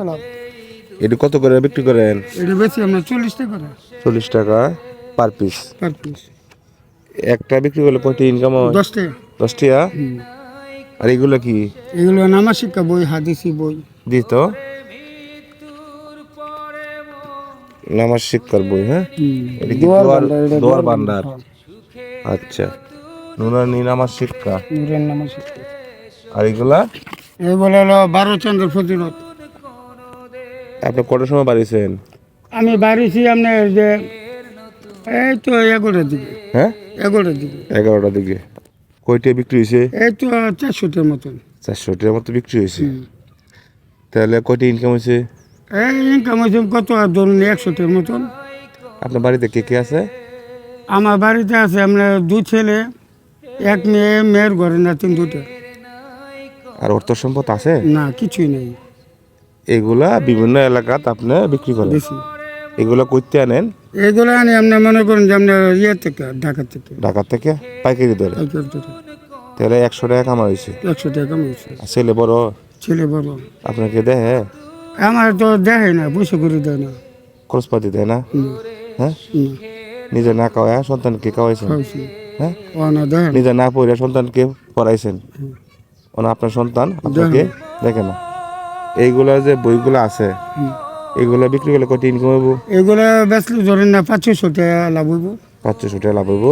লাভ। এটা কত করে বিক্রি করেন? এটা বেশি আমরা 40 টাকা করে 40 টাকা পার পিস। Per piece. একটা বিক্রি করলে কয়টি ইনকাম হয়? 10 টাকা। 10 টাকা। আর এগুলো কি? এগুলো নামাজ শিক্ষা বই, হাদিসি বই। দিত নামাজ শিক্ষার বই। হ্যাঁ, এটা কি দোয়ার ভান্ডার? আচ্ছা, নুরানি নামাজ শিক্ষা। নূরের নামাজ শিক্ষা। আর এগুলা এগুলো হলো 12 চন্দ্র ফজিলত। আপনি কটার সময় বাড়িছেন? আমি বাড়িছি আপনার যে এই তো 11টার দিকে। হ্যাঁ, 11টার দিকে। 11টার দিকে। কয়টা বিক্রি হয়েছে? এই তো 400টার মতন। 400 টাকার মতো বিক্রি হয়েছে। তাহলে কয়টা ইনকাম হয়েছে? এই ইনকাম হয়েছে কত আর ধরুন 100টার মতন। আপনার বাড়িতে কে কে আছে? আমার বাড়িতে আছে আমরা 2 ছেলে, 1 মেয়ে, মেয়ের ঘরে নাতিন 2টা। আর অর্থ সম্পদ আছে? না, কিছুই নেই। এগুলা বিভিন্ন এলাকাতে আপনি বিক্রি করেন। বেশি এগুলা করতে আনেন এগুলো আনি আপনার মনে করেন যে আপনার ইয়ে থেকে, ঢাকা থেকে। ঢাকা থেকে পাইকারি দরে। পাইকারি দরে। তাহলে 100 টাকা কামা হয়েছে। 100 টাকা কামাইছে। আর ছেলে বড়? ছেলে বড়। আপনাকে দেয়? আমার তো দেখে না, বসে করে দেয় না। খরচপাতি দেয় না? হুম, হ্যাঁ, হুম, নিজে না খাওয়া সন্তানকে খাওয়াইছেন? খাওয়াইছি। হ্যাঁ, ও না দেখে না। নিজে না পড়ে সন্তানকে পড়াইছেন? ওনা আপনার সন্তান আপনাকে দেখে না। এইগুলা যে বইগুলো আছে এগুলা বিক্রি করলে কত ইনকাম হইব? এগুলো বেচলে ধরেন না 500 টাকা লাভ হইব। 500 টাকা লাভ হইব।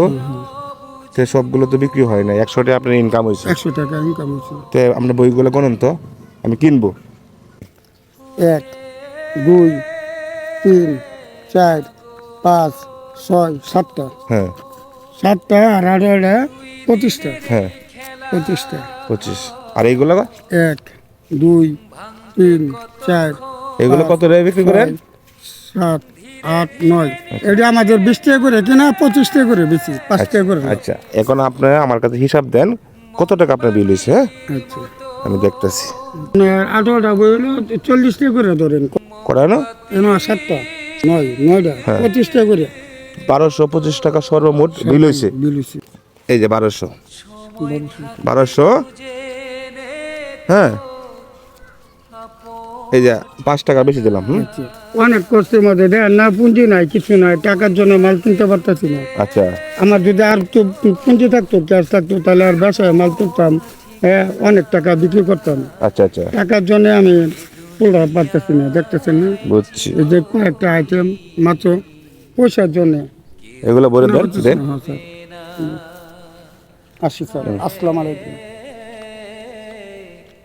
সে সবগুলো তো বিক্রি হয় না, 100 টাকা আপনার ইনকাম হয়েছে। 100 টাকা ইনকাম হয়েছে। তো আপনার বইগুলো গণন তো, আমি কিনবো। 1 2 3 4 5 6 7টা। হ্যাঁ 7টা আর 8টা 25টা। হ্যাঁ 25টা। 25। আর এইগুলো 1 2 3 4 এগুলো কত টাকা বিক্রি করেন? 7 8 9। এটা আমাদের 20 টাকা করে কিনা, 25 টাকা করে বেশি, 5 টাকা করে লাভ। আচ্ছা, এখন আপনি আমার কাছে হিসাব দেন কত টাকা আপনার বিল হয়েছে। হ্যাঁ, আচ্ছা, আমি দেখতেছি। 8টা বই হলো 40 টাকা করে ধরেন। করানো এনো 7টা 9টা 25 টাকা করে 1225 টাকা সর্বমোট বিল হয়েছে। বিল হইছে। এই যে 1200। হ্যাঁ, এই যে 5 টাকা বেশি দিলাম। আচ্ছা, অনেক কষ্টের মধ্যে দেন না, পুঁজি নাই, কিছু নাই, টাকার জন্য মাল কিনতে পারতাছি না। আচ্ছা আমার যদি আর তো পুঁজি থাকতো, ক্যাশ থাকতো, তাহলে আর বাসায় মাল তুলতাম, অনেক টাকা বিক্রি করতাম। আচ্ছা আচ্ছা, টাকার জন্য আমি পুরো পারতেছি না, দেখতেছেন না। বুঝছি। এই যে কয়েকটা আইটেম মাত্র পয়সার জন্য। এগুলো বলে দেন দেন। হ্যাঁ স্যার, আসি স্যার, আসসালামু আলাইকুম।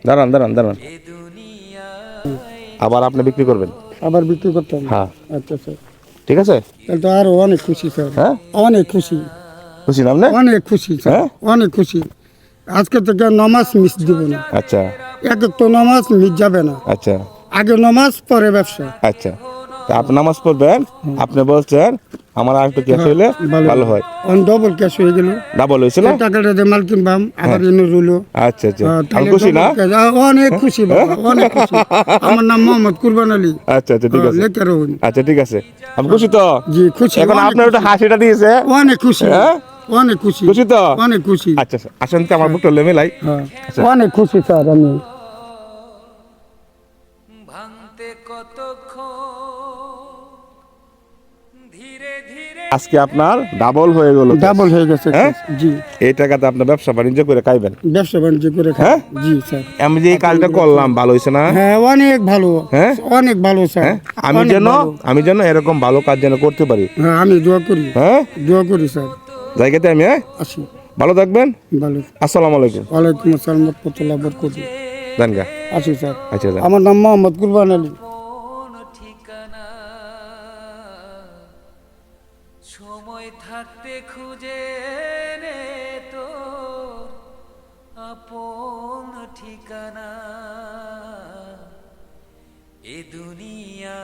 দাঁড়ান দাঁড়ান দাঁড়ান, আবার আপনি বিক্রি করবেন? আবার বিক্রি করতাম। হ্যাঁ আচ্ছা স্যার, ঠিক আছে। তাহলে তো আরো অনেক খুশি স্যার। হ্যাঁ, অনেক খুশি, খুশি নাম না? অনেক খুশি স্যার, হ্যাঁ? অনেক খুশি। আজকে থেকে নামাজ মিস দিব না। আচ্ছা এক তো নামাজ মিস যাবে না। আচ্ছা আগে নামাজ পরে ব্যবসা। আচ্ছা, তা আপনি নামাজ পড়বেন। আপনি বলছেন আমার আর একটু ক্যাশ হইলে ভালো হয়। ডবল ক্যাশ হয়ে গেল। ডাবল হয়েছিল। টাকাটা দিয়ে মাল কিনবাম, আবার এনে রইল। আচ্ছা আচ্ছা, আমি তাহলে খুশি না? double cash। অনেক খুশি বাবা, অনেক খুশি। আমার নাম মোহাম্মদ কুরবান আলী। আচ্ছা আচ্ছা, ঠিক আছে। লেখা রইন। আচ্ছা ঠিক আছে, আমি খুশি তো। জি খুশি, এখন অনেক আপনার একটু খুশি। হাসিটা দিয়েছে। অনেক খুশি, হ্যাঁ? অনেক খুশি, খুশি তো? অনেক খুশি। আচ্ছা স্যার, আসেন তো আমার বুকটা মেলাই। হ্যাঁ, আচ্ছা। অনেক খুশি স্যার আমি। আজকে আপনার ডাবল হয়ে গেল। ডাবল হয়ে গেছে। হ্যাঁ? জি, এই টাকাতে আপনি ব্যবসা বাণিজ্য করে খাইবেন। ব্যবসা বাণিজ্য করে খাই। হ্যাঁ? জি স্যার। আমি যে এই কাজটা করলাম ভালো হয়েছে না? হ্যাঁ, অনেক ভালো। হ্যাঁ? অনেক ভালো স্যার। হ্যাঁ, আমি অনেক যেন ভালো। এরকম ভালো কাজ যেন করতে পারি। হ্যাঁ, আমি দোয়া করি। হ্যাঁ, দোয়া করি স্যার। জায়গাতে আমি। হ্যাঁ, আসি। ভালো থাকবেন। ভালো। আসসালামু আলাইকুম। ওয়ালাইকুম আসসালাম ওয়া রাহমাতুল্লাহি ওয়া বারাকাতুহু। জানগা। আসি স্যার। আচ্ছা যান। আমার নাম মোহাম্মদ কুরবান আলী। সময় থাকতে খুঁজে নে তোর আপন ঠিকানা এ দুনিয়া।